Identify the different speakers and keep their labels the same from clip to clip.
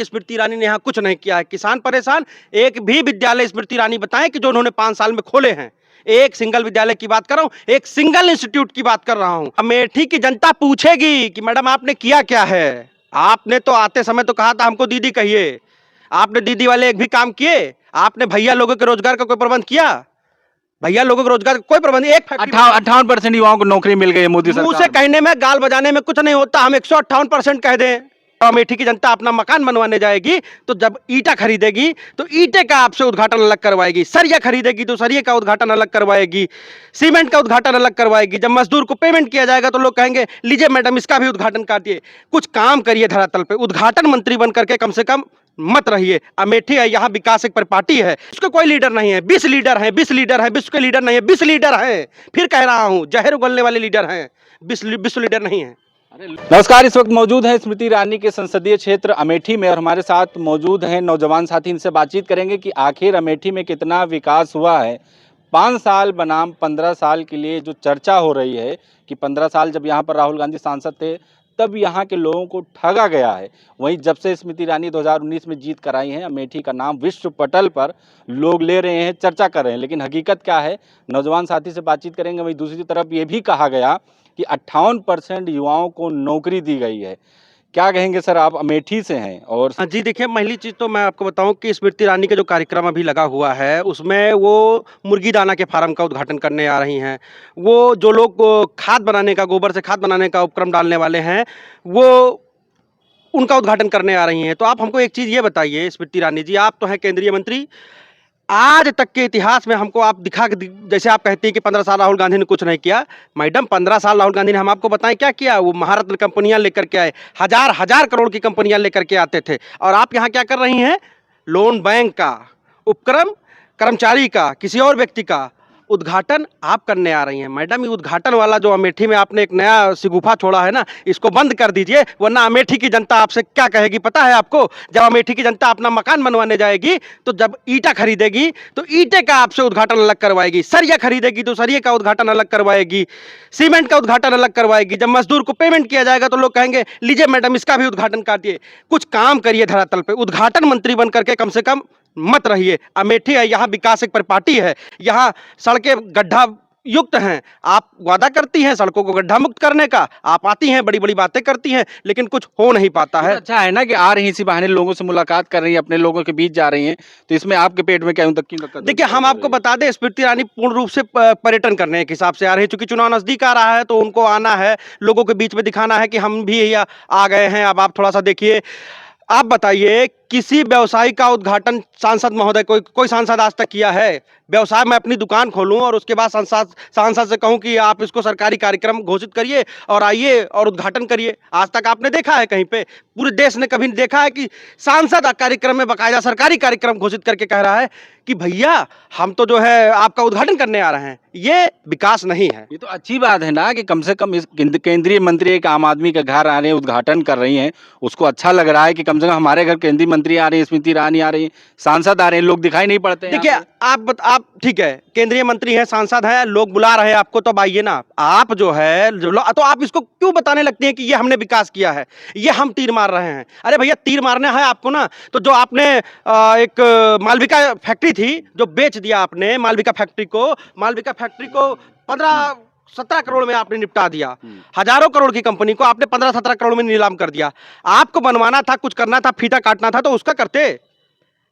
Speaker 1: स्मृति ईरानी ने यहाँ कुछ नहीं किया है। किसान परेशान, एक भी विद्यालय स्मृति ईरानी बताएं कि जो उन्होंने 5 साल में खोले हैं। एक सिंगल विद्यालय की बात कर रहा हूँ, एक सिंगल इंस्टीट्यूट की बात कर रहा हूँ। अमेठी की जनता पूछेगी कि मैडम आपने किया क्या है। आपने तो आते समय तो कहा था हमको दीदी कहिए, आपने दीदी वाले एक भी काम किए? आपने भैया लोगों के रोजगार का कोई प्रबंध किया? भैया लोगों के रोजगार का कोई प्रबंध, एक
Speaker 2: 58% युवाओं को नौकरी मिल गई है मोदी
Speaker 1: मुंह
Speaker 2: सरकार
Speaker 1: से कहने में, गाल बजाने में कुछ नहीं होता। हम 158% कह दें। अमेठी की जनता अपना मकान बनवाने जाएगी तो जब ईटा खरीदेगी तो ईटे का आपसे उद्घाटन अलग करवाएगी, सरिया खरीदेगी तो सरिये का उद्घाटन अलग करवाएगी, सीमेंट का उद्घाटन अलग करवाएगी। जब मजदूर को पेमेंट किया जाएगा तो लोग कहेंगे लीजिए मैडम इसका भी उद्घाटन काटिए। कुछ काम करिए धरातल पे, उद्घाटन मंत्री बन करके कम से कम मत रहिए। अमेठी है, यहाँ विकास एक परिपाटी है, उसका कोई लीडर नहीं है। 20 लीडर हैं, 20 लीडर हैं, 20 के लीडर नहीं है, 20 लीडर हैं। फिर कह रहा हूं जहर उगलने वाले लीडर हैं, 20 लीडर नहीं है।
Speaker 2: नमस्कार, इस वक्त मौजूद हैं स्मृति ईरानी के संसदीय क्षेत्र अमेठी में और हमारे साथ मौजूद हैं नौजवान साथी। इनसे बातचीत करेंगे कि आखिर अमेठी में कितना विकास हुआ है। 5 साल बनाम 15 साल के लिए जो चर्चा हो रही है कि 15 साल जब यहाँ पर राहुल गांधी सांसद थे तब यहाँ के लोगों को ठगा गया है, वहीं जब से स्मृति ईरानी 2019 में जीत कर आई हैं अमेठी का नाम विश्व पटल पर लोग ले रहे हैं, चर्चा कर रहे हैं। लेकिन हकीकत क्या है, नौजवान साथी से बातचीत करेंगे। वहीं दूसरी तरफ ये भी कहा गया कि 58% युवाओं को नौकरी दी गई है। क्या कहेंगे सर, आप अमेठी से हैं और
Speaker 1: जी देखिए, पहली चीज़ तो मैं आपको बताऊं कि स्मृति ईरानी का जो कार्यक्रम अभी लगा हुआ है उसमें वो मुर्गी दाना के फार्म का उद्घाटन करने आ रही हैं। वो जो लोग खाद बनाने का, गोबर से खाद बनाने का उपक्रम डालने वाले हैं, वो उनका उद्घाटन करने आ रही हैं। तो आप हमको एक चीज़ ये बताइए स्मृति ईरानी जी, आप तो हैं केंद्रीय मंत्री, आज तक के इतिहास में हमको आप दिखा के जैसे आप कहते हैं कि 15 साल राहुल गांधी ने कुछ नहीं किया। मैडम 15 साल राहुल गांधी ने हम आपको बताएं क्या किया। वो महारत्न कंपनियां लेकर के आए, हजार करोड़ की कंपनियां लेकर के आते थे। और आप यहाँ क्या कर रही हैं? लोन बैंक का उपक्रम, कर्मचारी का, किसी और व्यक्ति का उद्घाटन आप करने आ रही हैं। मैडम ये उद्घाटन वाला जो अमेठी में आपने एक नया शिगुफा छोड़ा है ना, इसको बंद कर दीजिए, वरना अमेठी की जनता आपसे क्या कहेगी पता है आपको? जब अमेठी की जनता अपना मकान बनवाने जाएगी तो जब ईटा खरीदेगी तो ईटे का आपसे उद्घाटन अलग करवाएगी, सरिया खरीदेगी तो सरिये का उद्घाटन अलग करवाएगी, सीमेंट का उद्घाटन अलग करवाएगी। जब मजदूर को पेमेंट किया जाएगा तो लोग कहेंगे लीजिए मैडम इसका भी उद्घाटन काटिए। कुछ काम करिए धरातल पे, उद्घाटन मंत्री बन करके कम से कम मत रहिए। अमेठी है, यहाँ विकास एक परिपाटी है, यहाँ सड़कें गड्ढा युक्त हैं। आप वादा करती हैं सड़कों को गड्ढा मुक्त करने का, आप आती हैं बड़ी बड़ी बातें करती हैं, लेकिन कुछ हो नहीं पाता है।
Speaker 2: अच्छा है ना कि आ रही इसी बहाने लोगों से मुलाकात कर रही हैं, अपने लोगों के बीच जा रही हैं, तो इसमें आपके पेट में क्या यूं तक क्यों?
Speaker 1: देखिए हम आपको बता दें, स्मृति ईरानी पूर्ण रूप से पर्यटन करने के हिसाब से आ रही है। चूंकि चुनाव नजदीक आ रहा है तो उनको आना है, लोगों के बीच में दिखाना है कि हम भी आ गए हैं। अब आप थोड़ा सा देखिए, आप बताइए किसी व्यवसाय का उद्घाटन सांसद महोदय कोई सांसद आज तक किया है? व्यवसाय में अपनी दुकान खोलूं और उसके बाद सांसद से कहूं कि आप इसको सरकारी कार्यक्रम घोषित करिए और आइए और उद्घाटन करिए। आज तक आपने देखा है कहीं पे? पूरे देश ने कभी देखा है कि सांसद कार्यक्रम में बाकायदा सरकारी कार्यक्रम घोषित करके कह रहा है कि भैया हम तो जो है आपका उद्घाटन करने आ रहे हैं? ये विकास नहीं है।
Speaker 2: ये तो अच्छी बात है ना कि कम से कम इस केंद्रीय मंत्री एक आम आदमी के घर आ रहे हैं, उद्घाटन कर रही हैं, उसको अच्छा लग रहा है कि कम से कम हमारे घर केंद्रीय मंत्री आ रही है, स्मृति ईरानी आ रही है, सांसद आ रहे हैं, लोग दिखाई नहीं पड़ते हैं।
Speaker 1: देखिए आप ठीक है, केंद्रीय मंत्री हैं, सांसद हैं, लोग बुला रहे हैं आपको, तो आइए ना। आप जो है तो आप इसको क्यों बताने लगते हैं कि ये हमने विकास किया है, ये हम तीर मार रहे हैं? अरे भैया तीर मारना है आपको ना, तो जो आपने एक मालविका फैक्ट्री थी जो बेच दिया आपने, मालविका फैक्ट्री को 15-17 करोड़ में आपने निपटा दिया। हजारों करोड़ की कंपनी को आपने 15-17 करोड़ में नीलाम कर दिया। आपको बनवाना था, कुछ करना था, फीता काटना था तो उसका करते।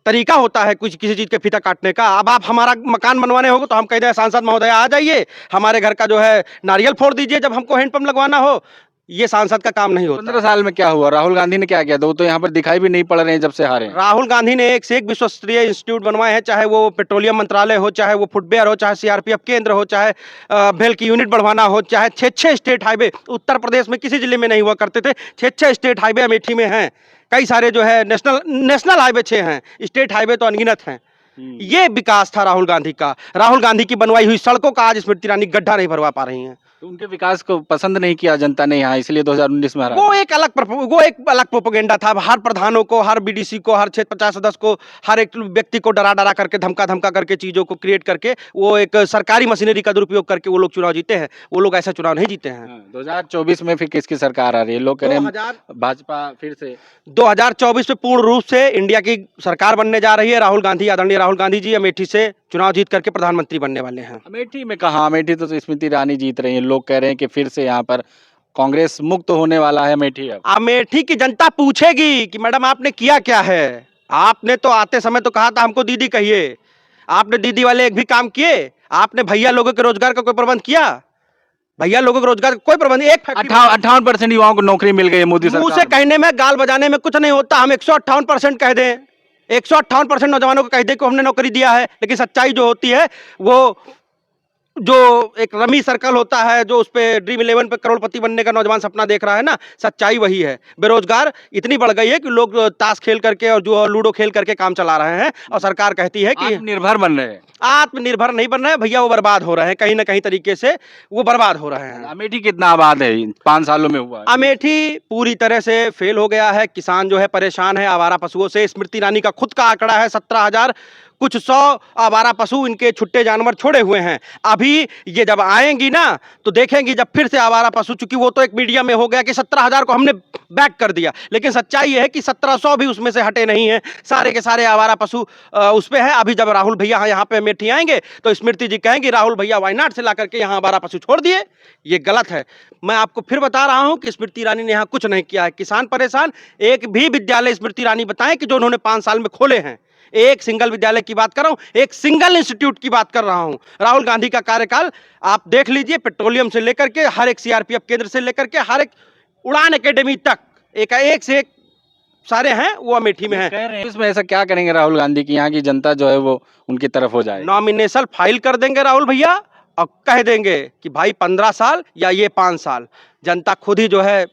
Speaker 1: तरीका होता है कुछ किसी चीज के फीता काटने का। अब आप हमारा मकान बनवाने होगा तो हम कह दें सांसद महोदय आ जाइए, हमारे घर का जो है नारियल फोड़ दीजिए जब हमको हैंडपंप लगवाना हो। ये सांसद का काम नहीं होता।
Speaker 2: 15 साल में क्या हुआ? राहुल गांधी ने क्या किया? तो यहाँ पर दिखाई भी नहीं पड़ रहे हैं जब से हारे हैं।
Speaker 1: राहुल गांधी ने एक से एक विश्वस्तरीय इंस्टीट्यूट बनवाए हैं, चाहे वो पेट्रोलियम मंत्रालय हो, चाहे वो फुटवेयर हो, चाहे सीआरपीएफ केंद्र हो, चाहे भेल की यूनिट बढ़वाना हो, चाहे 6 स्टेट हाईवे। उत्तर प्रदेश में किसी जिले में नहीं हुआ करते थे, 6 स्टेट हाईवे अमेठी में हैं। कई सारे जो है नेशनल हाईवे 6 हैं, स्टेट हाईवे तो अनगिनत हैं। ये विकास था राहुल गांधी का। राहुल गांधी की बनवाई हुई सड़कों का आज स्मृति ईरानी गड्ढा नहीं भरवा पा रही हैं।
Speaker 2: तो उनके विकास को पसंद नहीं किया जनता ने यहाँ, इसलिए 2019 में हरा
Speaker 1: वो एक अलग प्रोपेगेंडा था। हर प्रधानों को, हर बीडीसी को, हर क्षेत्र पंचायत सदस्य को, हर एक व्यक्ति को डरा डरा करके, धमका धमका करके, चीजों को क्रिएट करके, वो एक सरकारी मशीनरी का दुरुपयोग करके वो लोग चुनाव जीते हैं। वो लोग ऐसा चुनाव नहीं जीते हैं।
Speaker 2: 2024 में फिर किसकी सरकार आ रही है? लोग कह रहे हैं
Speaker 1: 2000
Speaker 2: भाजपा फिर से।
Speaker 1: 2024 में पूर्ण रूप से इंडिया की सरकार बनने जा रही है। राहुल गांधी, आदरणीय राहुल गांधी जी अमेठी से चुनाव जीत करके प्रधानमंत्री बनने वाले हैं।
Speaker 2: अमेठी में कहाँ? अमेठी तो स्मृति ईरानी जीत रही है। लोग कह रहे हैं कि फिर से यहाँ पर कांग्रेस मुक्त होने वाला है अमेठी। अब
Speaker 1: अमेठी की जनता पूछेगी कि मैडम आपने किया क्या है। आपने तो आते समय तो कहा था हमको दीदी कहिए। आपने दीदी वाले एक भी काम किए? आपने भैया लोगों के रोजगार का कोई प्रबंध किया? भैया लोगों के रोजगार का कोई प्रबंध? एक
Speaker 2: 58% युवाओं को नौकरी मिल गई है मोदी
Speaker 1: मुंह
Speaker 2: सरकार
Speaker 1: से कहने में, गाल बजाने में कुछ नहीं होता। हम 158% कह दें, 158% नौजवानों को कह दें कि हमने नौकरी दिया है, लेकिन सच्चाई जो होती है वो जो एक रमी सर्कल होता है, जो उस पे ड्रीम 11 पे करोड़पति बनने का नौजवान सपना देख रहा है ना, सच्चाई वही है। बेरोजगार इतनी बढ़ गई है कि लोग ताश खेल करके और जो लूडो खेल करके काम चला रहे हैं, और सरकार कहती है कि
Speaker 2: निर्भर बन रहे हैं।
Speaker 1: आत्मनिर्भर नहीं बन रहे हैं भैया, वो बर्बाद हो रहे हैं। कहीं ना कहीं तरीके से वो बर्बाद हो रहे हैं।
Speaker 2: अमेठी कितना आबाद है? 5 सालों में हुआ है।
Speaker 1: अमेठी पूरी तरह से फेल हो गया है। किसान जो है परेशान है आवारा पशुओं से। स्मृति ईरानी का खुद का आंकड़ा है 17,000 कुछ 100 आवारा पशु, इनके छुट्टे जानवर छोड़े हुए हैं। अभी ये जब आएंगी ना तो देखेंगी, जब फिर से आवारा पशु, चूंकि वो तो एक मीडिया में हो गया कि 17,000 को हमने बैक कर दिया, लेकिन सच्चाई ये है कि 1700 भी उसमें से हटे नहीं है। सारे के सारे आवारा पशु उस पे है। अभी जब राहुल भैया यहाँ पे अमेठी आएंगे तो स्मृति जी कहेंगे राहुल भैया वायनाड से ला करके यहाँ आवारा पशु छोड़ दिए। ये गलत है। मैं आपको फिर बता रहा हूं कि स्मृति ईरानी ने यहाँ कुछ नहीं किया है। किसान परेशान। एक भी विद्यालय स्मृति ईरानी बताएं कि जो उन्होंने 5 साल में खोले हैं। एक सिंगल विद्यालय की बात कर रहा हूं, एक सिंगल इंस्टीट्यूट की बात कर रहा हूं। राहुल गांधी का कार्यकाल आप देख लीजिए, पेट्रोलियम से लेकर के हर एक सीआरपीएफ केंद्र से लेकर के हर एक उड़ान एकेडमी तक, एक से एक सारे हैं, वो अमेठी में है।
Speaker 2: कह रहे हैं इसमें ऐसा क्या करेंगे राहुल गांधी की यहाँ की जनता जो है वो उनकी तरफ हो जाए?
Speaker 1: नॉमिनेशन फाइल कर देंगे राहुल भैया और कह देंगे कि भाई 15 साल या ये 5 साल, जनता खुद ही जो है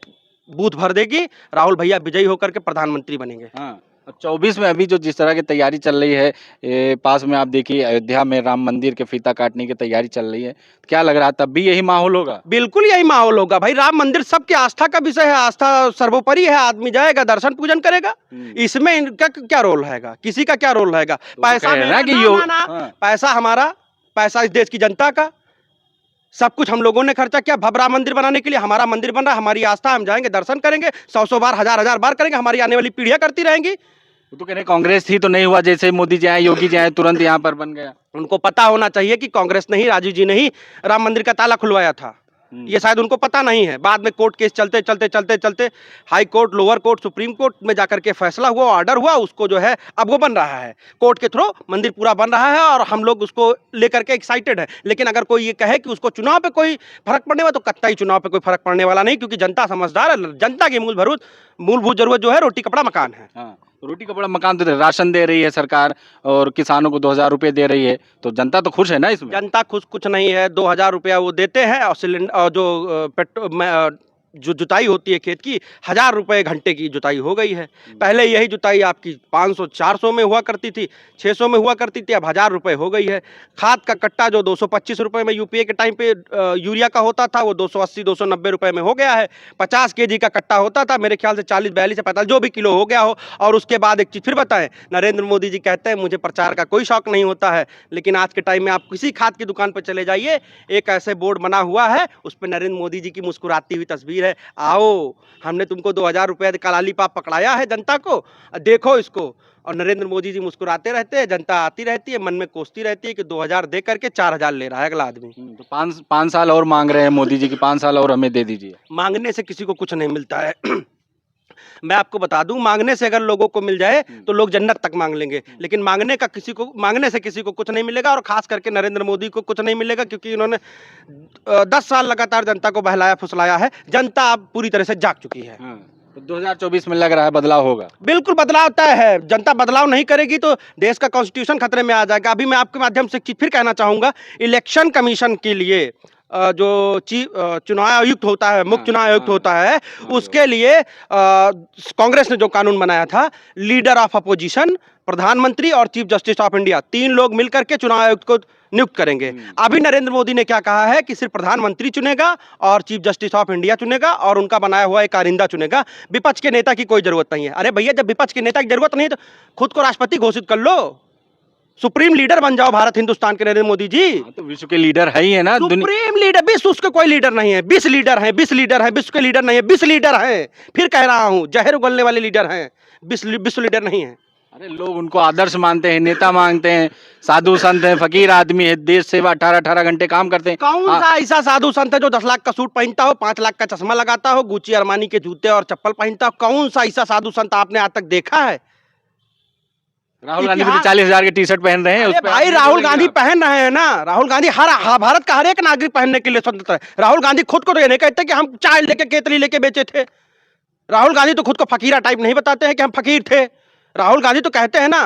Speaker 1: बूथ भर देगी। राहुल भैया विजयी होकर के प्रधानमंत्री बनेंगे।
Speaker 2: हाँ, 24 में अभी जो जिस तरह की तैयारी चल रही है, पास में आप देखिए अयोध्या में राम मंदिर के फीता काटने की तैयारी चल रही है, क्या लग रहा है तब भी यही माहौल होगा?
Speaker 1: बिल्कुल यही माहौल होगा भाई। राम मंदिर सबकी आस्था का विषय है, आस्था सर्वोपरि है। आदमी जाएगा, दर्शन पूजन करेगा, इसमें इनका क्या रोल रहेगा? किसी का क्या रोल रहेगा? पैसा
Speaker 2: ना कि
Speaker 1: पैसा हमारा, पैसा इस देश की जनता का, सब कुछ हम लोगों ने खर्चा किया भव्य मंदिर बनाने के लिए। हमारा मंदिर बन रहा है, हमारी आस्था, हम जाएंगे दर्शन करेंगे, 100 बार, हजार बार करेंगे। हमारी आने वाली पीढ़ियां करती रहेंगी।
Speaker 2: तो कह रहे कांग्रेस थी तो नहीं हुआ, जैसे मोदी जी आए, योगी जी आए, तुरंत यहाँ पर बन गया।
Speaker 1: उनको पता होना चाहिए कि कांग्रेस ने ही, राजीव जी ने ही राम मंदिर का ताला खुलवाया था। ये शायद उनको पता नहीं है। बाद में कोर्ट केस चलते चलते चलते चलते high court, lower court, supreme court में जाकर के फैसला हुआ, ऑर्डर हुआ, उसको जो है अब वो बन रहा है कोर्ट के थ्रू, मंदिर पूरा बन रहा है और हम लोग उसको लेकर के एक्साइटेड है। लेकिन अगर कोई ये कहे कि उसको चुनाव पे कोई फर्क पड़ने वाला, तो कतई चुनाव पे कोई फर्क पड़ने वाला नहीं, क्योंकि जनता समझदार है। जनता की मूलभूत जरूरत जो है रोटी कपड़ा मकान है।
Speaker 2: हाँ, रोटी कपड़ा मकान तो राशन दे रही है सरकार और किसानों को 2000 रुपये दे रही है, तो जनता तो खुश है ना इसमें?
Speaker 1: जनता खुश कुछ नहीं है। 2000 रुपया वो देते हैं और सिलेंडर और जो जुताई होती है खेत की, 1000 रुपये घंटे की जुताई हो गई है। पहले यही जुताई आपकी 500-400 में हुआ करती थी, 600 में हुआ करती थी, अब 1000 रुपये हो गई है। खाद का कट्टा जो 225 रुपये में यूपीए के टाइम पे यूरिया का होता था, वो 280-290 रुपये में हो गया है। 50 केजी का कट्टा होता था, मेरे ख्याल से 40-42 से 45 जो भी किलो हो गया हो। और उसके बाद एक चीज़ फिर बताएं, नरेंद्र मोदी जी कहते हैं मुझे प्रचार का कोई शौक नहीं होता है, लेकिन आज के टाइम में आप किसी खाद की दुकान पर चले जाइए, एक ऐसे बोर्ड बना हुआ है, उस पर नरेंद्र मोदी जी की मुस्कुराती हुई तस्वीर है। आओ, हमने तुमको 2000 रुपये का लालीपाप पकड़ाया है जनता को, देखो इसको। और नरेंद्र मोदी जी मुस्कुराते रहते हैं, जनता आती रहती है, मन में कोसती रहती है कि 2000 दे करके 4000 ले रहा है अगला आदमी।
Speaker 2: तो 5 साल और मांग रहे हैं मोदी जी की, 5 साल और हमें दे दीजिए।
Speaker 1: मांगने से किसी को कुछ नहीं मिलता है। मैं आपको बता दूं, मांगने से अगर लोगों को मिल जाए तो लोग जन्नत तक मांग लेंगे, लेकिन मांगने से किसी को कुछ नहीं मिलेगा। और खास करके नरेंद्र मोदी को कुछ नहीं मिलेगा, क्योंकि इन्होंने 10 साल लगातार जनता को बहलाया फुसलाया है। जनता अब पूरी तरह से जाग चुकी है।
Speaker 2: तो 2024 में लग रहा है बदलाव होगा? बिल्कुल
Speaker 1: बदलाव तय है। जनता बदलाव नहीं करेगी तो देश का कॉन्स्टिट्यूशन खतरे में आ जाएगा। अभी मैं आपके माध्यम से एक चीज फिर कहना चाहूंगा, इलेक्शन कमीशन के लिए जो चुनाव आयुक्त होता है, मुख्य चुनाव आयुक्त होता है, उसके लिए कांग्रेस ने जो कानून बनाया था, लीडर ऑफ अपोजिशन, प्रधानमंत्री और चीफ जस्टिस ऑफ इंडिया, 3 लोग मिलकर के चुनाव आयुक्त को नियुक्त करेंगे। अभी नरेंद्र मोदी ने क्या कहा है कि सिर्फ प्रधानमंत्री चुनेगा और चीफ जस्टिस ऑफ इंडिया चुनेगा और उनका बनाया हुआ एक कारिंदा चुनेगा, विपक्ष के नेता की कोई जरूरत नहीं है। अरे भैया, जब विपक्ष के नेता की जरूरत नहीं है तो खुद को राष्ट्रपति घोषित कर लो, सुप्रीम लीडर बन जाओ भारत हिंदुस्तान के, नरेंद्र मोदी जी।
Speaker 2: तो विश्व के लीडर है ही है ना,
Speaker 1: सुप्रीम लीडर, विश्व उसके कोई लीडर नहीं है, 20 लीडर हैं, 20 लीडर हैं, विश्व के लीडर नहीं है, 20 लीडर हैं। फिर कह रहा हूं, जहर उगलने वाले लीडर हैं, विश्व लीडर नहीं है।
Speaker 2: अरे लोग उनको आदर्श मानते हैं, नेता मानते हैं, साधु संत हैं, फकीर आदमी है, देश सेवा 18-18 घंटे काम करते हैं।
Speaker 1: कौन सा ऐसा साधु संत है जो 10 लाख का सूट पहनता हो, 5 लाख का चश्मा लगाता हो, गुची अरमानी के जूते और चप्पल पहनता हो? कौन सा ऐसा साधु संत आपने आज तक देखा है?
Speaker 2: राहुल गांधी भी तो 40,000 के टी शर्ट पहन रहे हैं। उस पे
Speaker 1: भाई राहुल गांधी पहन रहे हैं ना, राहुल गांधी भारत का हर एक नागरिक पहनने के लिए स्वतंत्र है। राहुल गांधी खुद को तो ये नहीं कहते कि हम चाय लेके केतली लेके बेचे थे। राहुल गांधी तो खुद को फकीरा टाइप नहीं बताते हैं कि हम फकीर थे। राहुल गांधी तो कहते हैं ना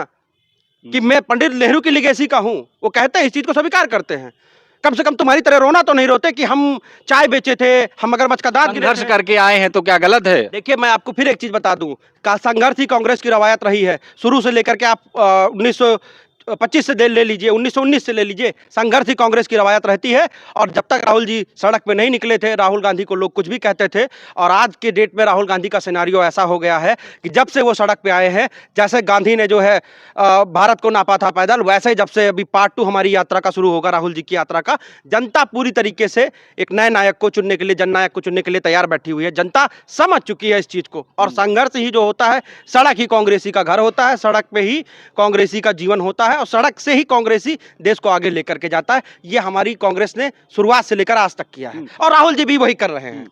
Speaker 1: कि मैं पंडित नेहरू की लिगेसी का हूं, वो कहते हैं, इस चीज को स्वीकार करते हैं। कम से कम तुम्हारी तरह रोना तो नहीं रोते कि हम चाय बेचे थे, हम मगरमच्छ का दांत
Speaker 2: संघर्ष करके आए हैं, तो क्या गलत है?
Speaker 1: देखिए, मैं आपको फिर एक चीज बता दूं, का संघर्ष ही कांग्रेस की रवायत रही है शुरू से लेकर के। आप 1925 से ले लीजिए, 1919 से ले लीजिए, संघर्ष ही कांग्रेस की रवायत रहती है। और जब तक राहुल जी सड़क पे नहीं निकले थे, राहुल गांधी को लोग कुछ भी कहते थे। और आज के डेट में राहुल गांधी का सिनेरियो ऐसा हो गया है कि जब से वो सड़क पे आए हैं, जैसे गांधी ने जो है भारत को नापा था पैदल, वैसे ही जब से अभी पार्ट 2 हमारी यात्रा का शुरू होगा, राहुल जी की यात्रा का, जनता पूरी तरीके से एक नए नायक को चुनने के लिए, जननायक को चुनने के लिए तैयार बैठी हुई है। जनता समझ चुकी है इस चीज को। और संघर्ष ही जो होता है, सड़क ही कांग्रेसी का घर होता है, सड़क पे ही कांग्रेसी का जीवन होता है और सड़क से ही कांग्रेसी देश को आगे लेकर के जाता है। ये हमारी कांग्रेस ने शुरुआत से लेकर आज तक किया है और राहुल जी भी वही कर रहे हैं।